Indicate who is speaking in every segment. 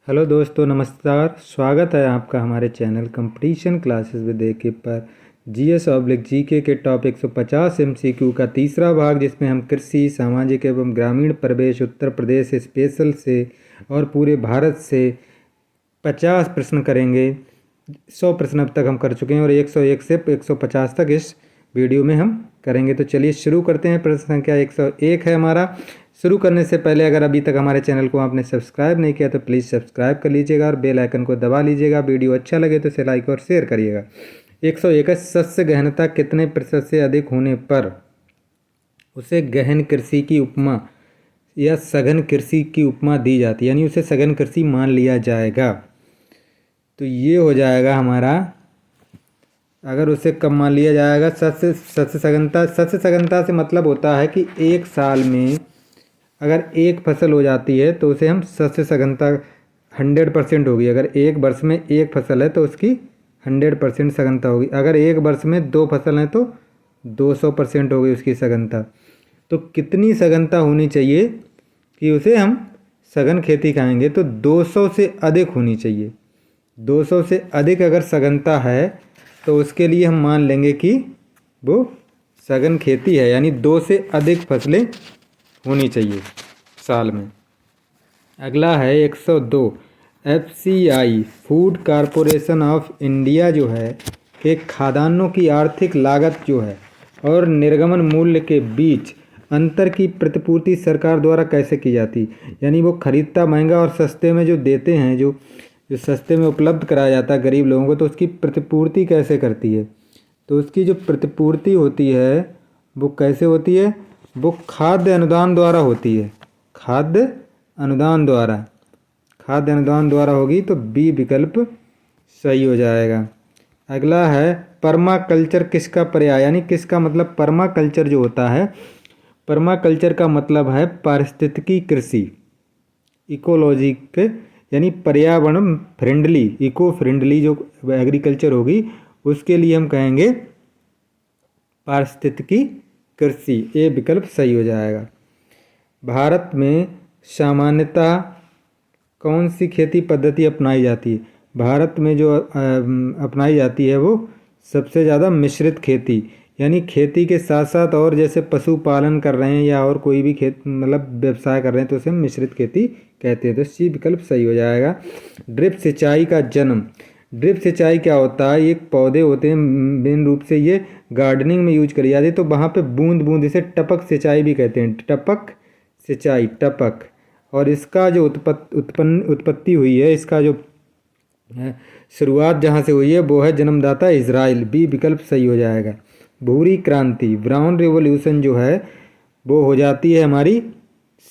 Speaker 1: Hello दोस्तों, नमस्कार। स्वागत है आपका हमारे चैनल कंपटीशन क्लासेस विद एके पर जीएस/जीके के टॉप 150 एमसीक्यू का तीसरा भाग, जिसमें हम कृषि, सामाजिक एवं ग्रामीण परिवेश, उत्तर प्रदेश स्पेशल से और पूरे भारत से 50 प्रश्न करेंगे। 100 प्रश्न अब तक हम कर चुके हैं और 101 से 150 तक इस वीडियो में हम करेंगे। तो चलिए शुरू करते हैं। प्रश्न संख्या 101 है हमारा। शुरू करने से पहले अगर अभी तक हमारे चैनल को आपने सब्सक्राइब नहीं किया तो प्लीज़ सब्सक्राइब कर लीजिएगा और बेल आइकन को दबा लीजिएगा। वीडियो अच्छा लगे तो इसे लाइक और शेयर करिएगा। 101 शस्य गहनता कितने प्रतिशत से अधिक होने पर उसे गहन कृषि की उपमा या सघन कृषि की उपमा दी जाती है, यानी उसे सघन कृषि मान लिया जाएगा। तो ये हो जाएगा हमारा, अगर उसे कब मान लिया जाएगा, सस्य सघनता। सस्य सघनता से मतलब होता है कि एक साल में अगर एक फसल हो जाती है तो उसे हम सस्य सघनता 100% होगी। अगर एक वर्ष में एक फसल है तो उसकी 100% सघनता होगी। अगर एक वर्ष में 2 फसल हैं तो 200% होगी उसकी सघनता। तो कितनी सघनता होनी चाहिए कि उसे हम सघन खेती कहेंगे? तो 200 से अधिक होनी चाहिए। 200 से अधिक अगर सघनता है तो उसके लिए हम मान लेंगे कि वो सघन खेती है, यानी 2 से अधिक फसलें होनी चाहिए साल में। अगला है 102। FCI food corporation of India जो है कि खाद्यान्नों की आर्थिक लागत जो है और निर्गमन मूल्य के बीच अंतर की प्रतिपूर्ति सरकार द्वारा कैसे की जाती? यानी वो खरीदता महंगा और सस्ते में जो देते हैं, जो सस्ते में उपलब्ध कराया जाता है गरीब लोगों को, तो उसकी प्रतिपूर्ति कैसे करती है? तो उसकी जो प्रतिपूर्ति होती है वो कैसे होती है? वो खाद्य अनुदान द्वारा होती है। खाद्य अनुदान द्वारा होगी। तो बी विकल्प सही हो जाएगा। अगला है पर्माकल्चर किसका पर्याय, यानी किसका मतलब पर्माकल्चर जो होता है, पर्माकल्चर का मतलब है पारिस्थितिकी कृषि, इकोलॉजिक, यानी पर्यावरण फ्रेंडली, इको फ्रेंडली जो एग्रीकल्चर होगी उसके लिए हम कहेंगे पारिस्थितिकी कृषि। ये विकल्प सही हो जाएगा। भारत में सामान्यतः कौन सी खेती पद्धति अपनाई जाती है? भारत में जो अपनाई जाती है वो सबसे ज़्यादा मिश्रित खेती, यानी खेती के साथ साथ और जैसे पशुपालन कर रहे हैं या और कोई भी खेत मतलब व्यवसाय कर रहे हैं तो उसे हम मिश्रित खेती कहते हैं। तो सी विकल्प सही हो जाएगा। ड्रिप सिंचाई का जन्म। ड्रिप सिंचाई क्या होता है? एक पौधे होते हैं, मेन रूप से ये गार्डनिंग में यूज करी जाती है। तो वहाँ पे बूंद बूंद, इसे टपक सिंचाई भी कहते हैं, टपक सिंचाई, टपक। और इसका जो उत्पत्ति हुई है, इसका जो शुरुआत जहाँ से हुई है वो है जन्मदाता इजराइल। बी विकल्प सही हो जाएगा। भूरी क्रांति, ब्राउन रिवॉल्यूशन जो है वो हो जाती है हमारी,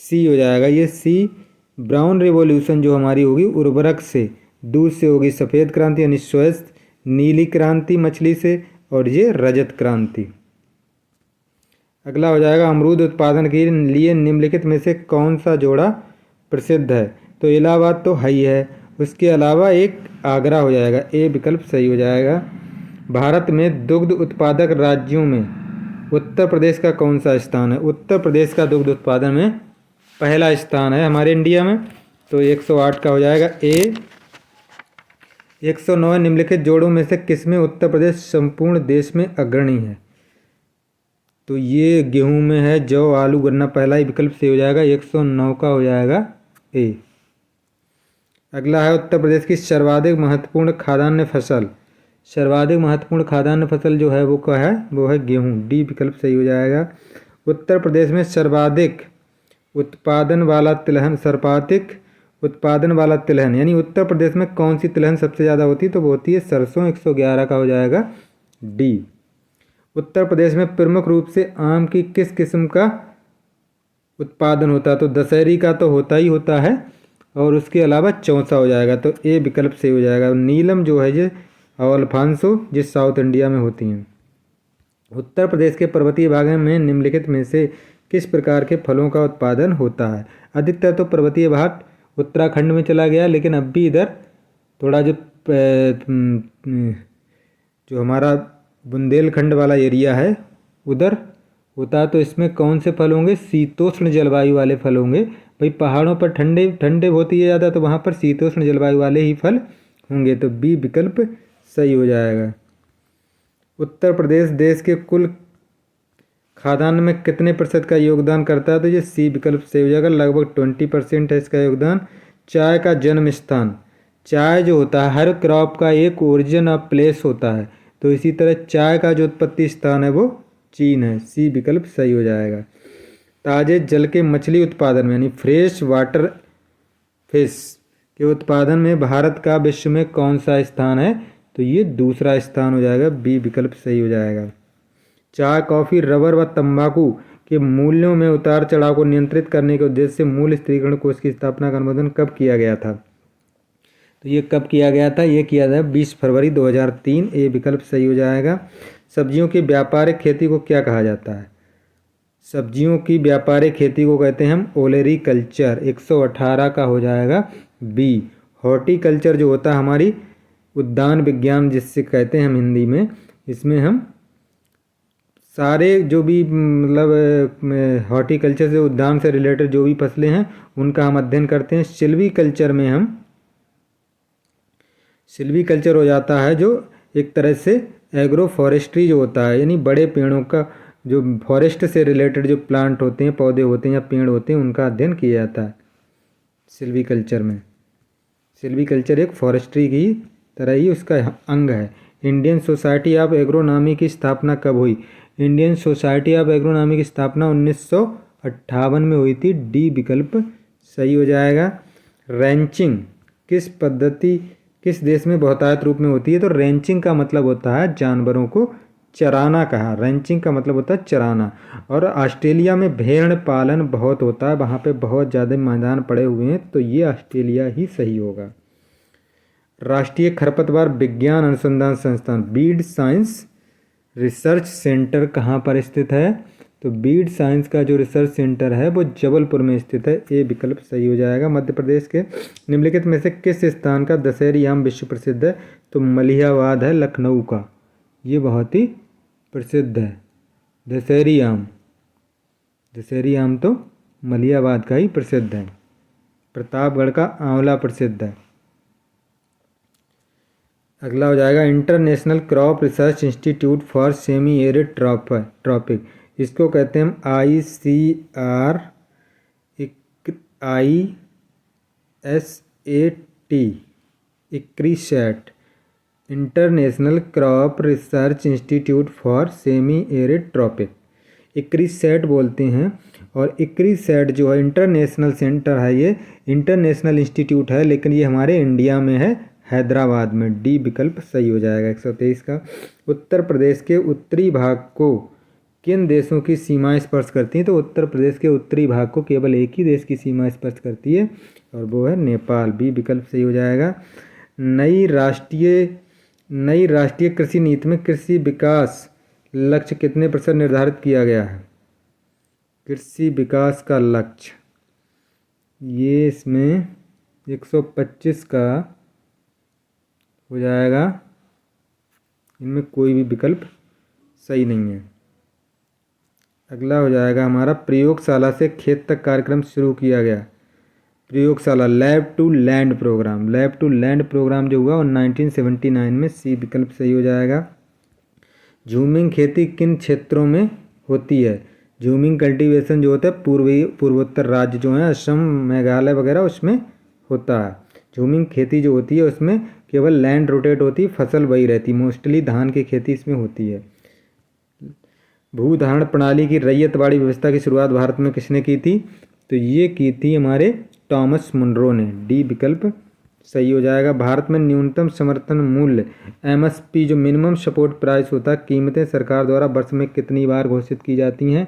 Speaker 1: सी हो जाएगा ये सी। ब्राउन रिवॉल्यूशन जो हमारी होगी उर्वरक से, दूध से होगी सफ़ेद क्रांति यानी स्वस्थ, नीली क्रांति मछली से, और ये रजत क्रांति। अगला हो जाएगा अमरूद उत्पादन के लिए निम्नलिखित में से कौन सा जोड़ा प्रसिद्ध है? तो इलाहाबाद तो है ही है, उसके अलावा एक आगरा हो जाएगा। ए विकल्प सही हो जाएगा। भारत में दुग्ध उत्पादक राज्यों में उत्तर प्रदेश का कौन सा स्थान है? उत्तर प्रदेश का दुग्ध उत्पादन में पहला स्थान है हमारे इंडिया में। तो 108 का हो जाएगा ए। 109 निम्नलिखित जोड़ों में से किसमें उत्तर प्रदेश संपूर्ण देश में अग्रणी है? तो ये गेहूं में है, जौ, आलू, गन्ना, पहला ही विकल्प सही हो जाएगा। 109 का हो जाएगा ए। अगला है उत्तर प्रदेश की सर्वाधिक महत्वपूर्ण खाद्यान्न फसल। सर्वाधिक महत्वपूर्ण खाद्यान्न फसल जो है वो क्या है? वो है गेहूं। डी विकल्प सही हो जाएगा। उत्तर प्रदेश में सर्वाधिक उत्पादन वाला तिलहन, यानी उत्तर प्रदेश में कौन सी तिलहन सबसे ज़्यादा होती है? तो वो होती है सरसों। 111 का हो जाएगा डी। उत्तर प्रदेश में प्रमुख रूप से आम की किस किस्म का उत्पादन होता है? तो दशहरी का तो होता ही होता है, और उसके अलावा चौसा हो जाएगा। तो ए विकल्प सही हो जाएगा। नीलम जो है ये और अल्फांसो जिस साउथ इंडिया में होती हैं। उत्तर प्रदेश के पर्वतीय भागों में निम्नलिखित में से किस प्रकार के फलों का उत्पादन होता है? अधिकतर तो पर्वतीय भाग उत्तराखंड में चला गया, लेकिन अब भी इधर थोड़ा जो हमारा बुंदेलखंड वाला एरिया है उधर होता है। तो इसमें कौन से फल होंगे? शीतोष्ण जलवायु वाले फल होंगे। भाई पहाड़ों पर ठंडे ठंडे होती है ज़्यादा, तो वहाँ पर शीतोष्ण जलवायु वाले ही फल होंगे, तो बी विकल्प सही हो जाएगा। उत्तर प्रदेश देश के कुल खाद्यान्न में कितने प्रतिशत का योगदान करता है, तो ये सी विकल्प सही हो जाएगा, लगभग 20% है इसका योगदान। चाय का जन्म स्थान, चाय जो होता है हर क्रॉप का एक ओरिजिन ऑफ प्लेस होता है, तो इसी तरह चाय का जो उत्पत्ति स्थान है वो चीन है, सी विकल्प सही हो जाएगा। ताजे जल के मछली उत्पादन में यानी फ्रेश वाटर फिश के उत्पादन में भारत का विश्व में कौन सा स्थान है, तो ये दूसरा स्थान हो जाएगा, बी विकल्प सही हो जाएगा। चाय, कॉफ़ी, रबर व तंबाकू के मूल्यों में उतार चढ़ाव को नियंत्रित करने के उद्देश्य से मूल्य स्थिरीकरण कोष की स्थापना का अनुमोदन कब किया गया था, तो ये कब किया गया था, ये किया था 20 फरवरी 2003, ए विकल्प सही हो जाएगा। सब्जियों की व्यापारिक खेती को क्या कहा जाता है, सब्जियों की व्यापारिक खेती को कहते हैं हम ओलेरीकल्चर, 118 का हो जाएगा बी। हॉर्टिकल्चर जो होता है हमारी उद्यान विज्ञान जिससे कहते हैं हम हिंदी में, इसमें हम सारे जो भी मतलब हॉर्टिकल्चर से उद्यान से रिलेटेड जो भी फसलें हैं उनका हम अध्ययन करते हैं। सिल्वीकल्चर में हम सिल्वीकल्चर हो जाता है जो एक तरह से एग्रो फॉरेस्ट्री जो होता है, यानी बड़े पेड़ों का जो फॉरेस्ट से रिलेटेड जो प्लांट होते हैं, पौधे होते हैं या पेड़ होते हैं, उनका अध्ययन किया जाता है सिल्वीकल्चर में। सिल्वीकल्चर एक फॉरेस्ट्री की तरह ही उसका अंग है। इंडियन सोसाइटी ऑफ एग्रोनॉमी की स्थापना कब हुई, इंडियन सोसाइटी ऑफ एग्रोनॉमी की स्थापना 1958 में हुई थी, डी विकल्प सही हो जाएगा। रैंचिंग किस पद्धति किस देश में बहुतायत रूप में होती है, तो रैंचिंग का मतलब होता है जानवरों को चराना, कहा रैंचिंग का मतलब होता है चराना। और ऑस्ट्रेलिया में भेड़ पालन बहुत होता है, वहाँ पे बहुत ज़्यादा मैदान पड़े हुए हैं, तो ये ऑस्ट्रेलिया ही सही होगा। राष्ट्रीय खरपतवार विज्ञान अनुसंधान संस्थान बीड साइंस रिसर्च सेंटर कहाँ पर स्थित है, तो बीड साइंस का जो रिसर्च सेंटर है वो जबलपुर में स्थित है, ए विकल्प सही हो जाएगा। मध्य प्रदेश के निम्नलिखित में से किस स्थान का दशहरी आम विश्व प्रसिद्ध है, तो मलिहाबाद है लखनऊ का, ये बहुत ही प्रसिद्ध है दशहरी आम। दशहरी आम तो मलिहाबाद का ही प्रसिद्ध है। प्रतापगढ़ का आंवला प्रसिद्ध है। अगला हो जाएगा international crop research institute for semi arid tropic, इसको कहते हैं हम ICRISAT, ICRISAT, international crop research institute for semi arid tropic, ICRISAT बोलते हैं। और इक्रिसैट जो है इंटरनेशनल सेंटर है, ये इंटरनेशनल इंस्टीट्यूट है, लेकिन ये हमारे इंडिया में है, हैदराबाद में, डी विकल्प सही हो जाएगा 123 का। उत्तर प्रदेश के उत्तरी भाग को किन देशों की सीमाएं स्पर्श करती हैं, तो उत्तर प्रदेश के उत्तरी भाग को केवल एक ही देश की सीमा स्पर्श करती है और वो है नेपाल, बी विकल्प सही हो जाएगा। नई राष्ट्रीय कृषि नीति में कृषि विकास लक्ष्य कितने % निर्धारित किया गया है, कृषि विकास का लक्ष्य, ये इसमें 125 का हो जाएगा, इनमें कोई भी विकल्प सही नहीं है। अगला हो जाएगा हमारा प्रयोगशाला से खेत तक कार्यक्रम शुरू किया गया, प्रयोगशाला lab to land programme, lab to land programme जो हुआ वो 1979 में, सी विकल्प सही हो जाएगा। झूमिंग खेती किन क्षेत्रों में होती है, झूमिंग कल्टीवेशन जो होता है पूर्वोत्तर राज्य जो हैं असम मेघालय वगैरह उसमें होता है। झूमिंग खेती जो होती है उसमें केवल लैंड रोटेट होती है, फसल वही रहती, मोस्टली धान की खेती इसमें होती है। भूधारण प्रणाली की रैयतवाड़ी व्यवस्था की शुरुआत भारत में किसने की थी, तो ये की थी हमारे टॉमस मुनरो ने, डी विकल्प सही हो जाएगा। भारत में न्यूनतम समर्थन मूल्य MSP जो मिनिमम सपोर्ट प्राइस होता है, कीमतें सरकार द्वारा वर्ष में कितनी बार घोषित की जाती हैं,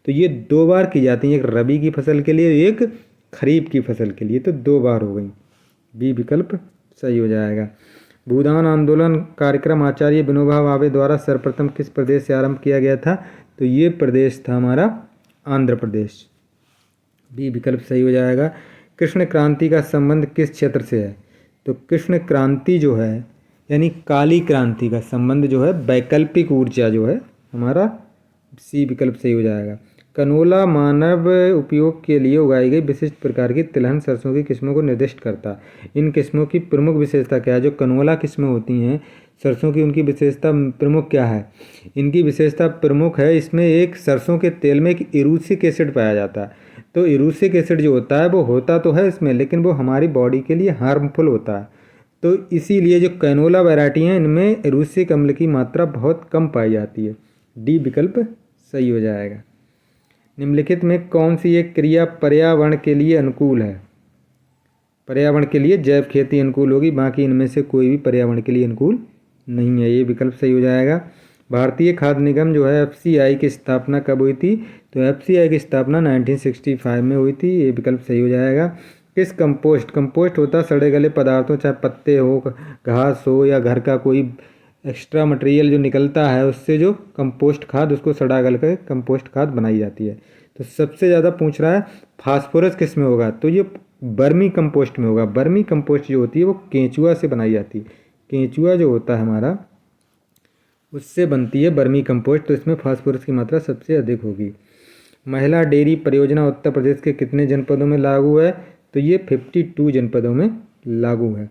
Speaker 1: तो ये 2 बार की जाती हैं, एक रबी की फसल के लिए, एक खरीफ की फसल के लिए, तो 2 बार हो गई, बी विकल्प सही हो जाएगा। भूदान आंदोलन कार्यक्रम आचार्य विनोबा भावे द्वारा सर्वप्रथम किस प्रदेश से आरंभ किया गया था, तो ये प्रदेश था हमारा आंध्र प्रदेश, बी विकल्प सही हो जाएगा। कृष्ण क्रांति का संबंध किस क्षेत्र से है, तो कृष्ण क्रांति जो है यानी काली क्रांति का संबंध जो है वैकल्पिक ऊर्जा जो है हमारा, सी विकल्प सही हो जाएगा। कनोला मानव उपयोग के लिए उगाई गई विशिष्ट प्रकार की तिलहन सरसों की किस्मों को निर्दिष्ट करता है। इन किस्मों की प्रमुख विशेषता क्या है? जो कनोला किस्में होती हैं सरसों की, उनकी विशेषता प्रमुख क्या है? इनकी विशेषता प्रमुख है, इसमें एक सरसों के तेल में एक इरूसिक एसिड पाया जाता है। तो इरूसिक एसिड जो होता है वो होता तो है इसमें, लेकिन वो हमारी बॉडी के लिए हार्मफुल होता है। तो इसीलिए जो कैनोला वैरायटी हैं इनमें इरूसिक अम्ल की मात्रा बहुत कम पाई जाती है। डी विकल्प सही हो जाएगा। निम्नलिखित में कौन सी एक क्रिया पर्यावरण के लिए अनुकूल है? पर्यावरण के लिए जैव खेती अनुकूल होगी, बाकी इनमें से कोई भी पर्यावरण के लिए अनुकूल नहीं है। ये विकल्प सही हो जाएगा। भारतीय खाद्य निगम जो है FCI की स्थापना कब हुई थी? तो FCI की स्थापना 1965 में हुई थी। ये विकल्प सही हो जाएगा। किस कंपोस्ट होता है सड़े गले पदार्थों, चाहे पत्ते हो, घास हो या घर का कोई एक्स्ट्रा मटेरियल जो निकलता है उससे जो कंपोस्ट खाद, उसको सड़ा गल कर कंपोस्ट खाद बनाई जाती है। तो सबसे ज़्यादा पूछ रहा है फास्फोरस किस में होगा? तो ये बर्मी कंपोस्ट में होगा। बर्मी कंपोस्ट जो होती है वो केंचुआ से बनाई जाती है। केंचुआ जो होता है हमारा उससे बनती है बर्मी कंपोस्ट, तो इसमें फास्फोरस की मात्रा सबसे अधिक होगी। महिला डेयरी परियोजना उत्तर प्रदेश के कितने जनपदों में लागू है? तो ये 52 जनपदों में लागू है।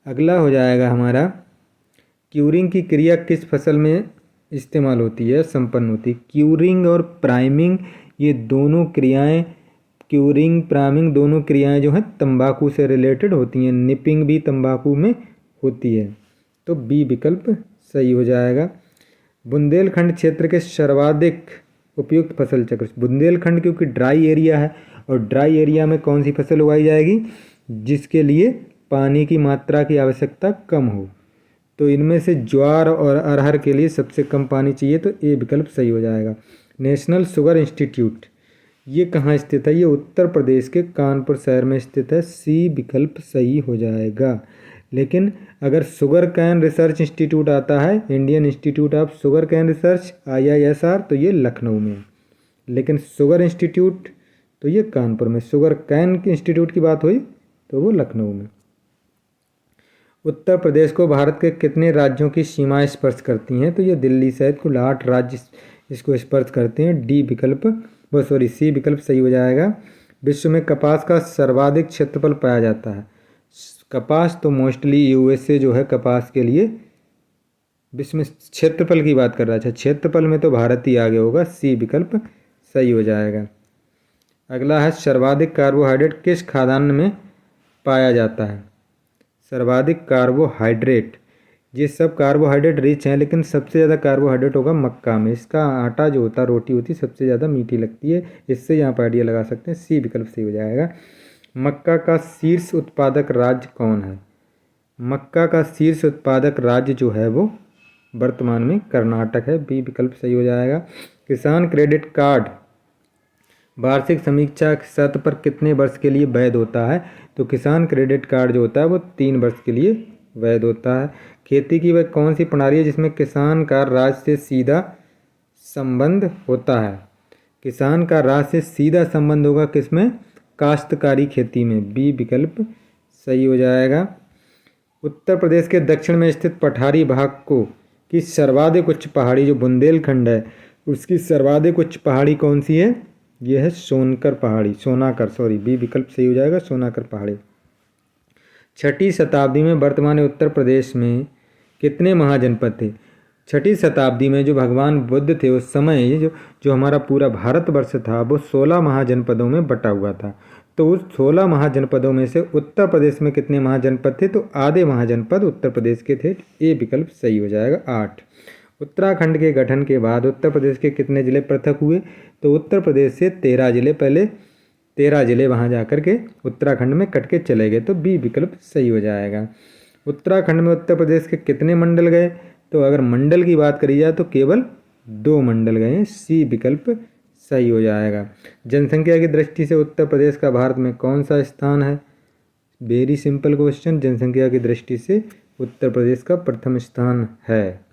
Speaker 1: अगला हो जाएगा हमारा, क्यूरिंग की क्रिया किस फसल में इस्तेमाल होती है, संपन्न होती है? क्यूरिंग और प्राइमिंग ये दोनों क्रियाएं, क्यूरिंग प्राइमिंग दोनों क्रियाएं जो हैं तंबाकू से रिलेटेड होती हैं। निपिंग भी तंबाकू में होती है। तो बी विकल्प सही हो जाएगा। बुंदेलखंड क्षेत्र के सर्वाधिक उपयुक्त फसल चक्र, बुंदेलखंड क्योंकि ड्राई एरिया है और ड्राई एरिया में कौन सी फसल उगाई जाएगी? जिसके लिए पानी की मात्रा की आवश्यकता कम हो। तो इनमें से ज्वार और अरहर के लिए सबसे कम पानी चाहिए, तो ए विकल्प सही हो जाएगा। नेशनल शुगर इंस्टीट्यूट ये कहाँ स्थित है? ये उत्तर प्रदेश के कानपुर शहर में स्थित है। सी विकल्प सही हो जाएगा। लेकिन अगर शुगर कैन रिसर्च इंस्टीट्यूट आता है, Indian institute of sugar cane research IISR, तो ये लखनऊ में। लेकिन शुगर इंस्टीट्यूट तो ये कानपुर में। शुगर कैन के इंस्टीट्यूट की बात हुई तो वो लखनऊ में। उत्तर प्रदेश को भारत के कितने राज्यों की सीमाएं स्पर्श करती हैं? तो ये दिल्ली सहित कुल 8 राज्य इसको स्पर्श करते हैं। डी विकल्प सी विकल्प सही हो जाएगा। विश्व में कपास का सर्वाधिक क्षेत्रफल पाया जाता है। कपास तो मोस्टली USA जो है कपास के लिए विश्व में क्षेत्रफल की बात कर रहा है। अच्छा, क्षेत्रफल में तो भारत ही आगे होगा। सी विकल्प सही हो जाएगा। अगला है, सर्वाधिक कार्बोहाइड्रेट किस खाद्यान्न में पाया जाता है? सर्वाधिक कार्बोहाइड्रेट, ये सब कार्बोहाइड्रेट रिच हैं, लेकिन सबसे ज़्यादा कार्बोहाइड्रेट होगा मक्का में। इसका आटा जो होता है, रोटी होती है, सबसे ज़्यादा मीठी लगती है। इससे यहाँ पर आइडिया लगा सकते हैं। सी विकल्प सही हो जाएगा। मक्का का शीर्ष उत्पादक राज्य कौन है? मक्का का शीर्ष उत्पादक राज्य जो है वो वर्तमान में कर्नाटक है। बी विकल्प सही हो जाएगा। किसान क्रेडिट कार्ड वार्षिक समीक्षा सत्र पर कितने वर्ष के लिए वैध होता है? तो किसान क्रेडिट कार्ड जो होता है वो 3 वर्ष के लिए वैध होता है। खेती की वह कौन सी प्रणाली है जिसमें किसान का राज्य से सीधा संबंध होता है? किसान का राज्य से सीधा संबंध होगा किसमें? काश्तकारी खेती में। बी विकल्प सही हो जाएगा। उत्तर प्रदेश के दक्षिण में स्थित पठारी भाग को की सर्वाधिक उच्च पहाड़ी जो बुंदेलखंड है उसकी सर्वाधिक उच्च पहाड़ी कौन सी है? यह है सोनाकर। बी विकल्प सही हो जाएगा, सोनाकर पहाड़ी। 6ठी शताब्दी में वर्तमान उत्तर प्रदेश में कितने महाजनपद थे? 6ठी शताब्दी में जो भगवान बुद्ध थे उस समय जो हमारा पूरा भारतवर्ष था वो 16 महाजनपदों में बटा हुआ था। तो उस 16 महाजनपदों में से उत्तर प्रदेश में कितने महाजनपद थे? तो आधे महाजनपद उत्तर प्रदेश के थे। ए विकल्प सही हो जाएगा, 8। उत्तराखंड के गठन के बाद उत्तर प्रदेश के कितने जिले पृथक हुए? तो उत्तर प्रदेश से 13 जिले, पहले 13 जिले वहाँ जाकर के उत्तराखंड में कट के चले गए। तो बी विकल्प सही हो जाएगा। उत्तराखंड में उत्तर प्रदेश के कितने मंडल गए? तो अगर मंडल की बात करी जाए तो केवल 2 मंडल गए हैं। सी विकल्प सही हो जाएगा। जनसंख्या की दृष्टि से उत्तर प्रदेश का भारत में कौन सा स्थान है? Very simple question. जनसंख्या की दृष्टि से उत्तर प्रदेश का प्रथम स्थान है।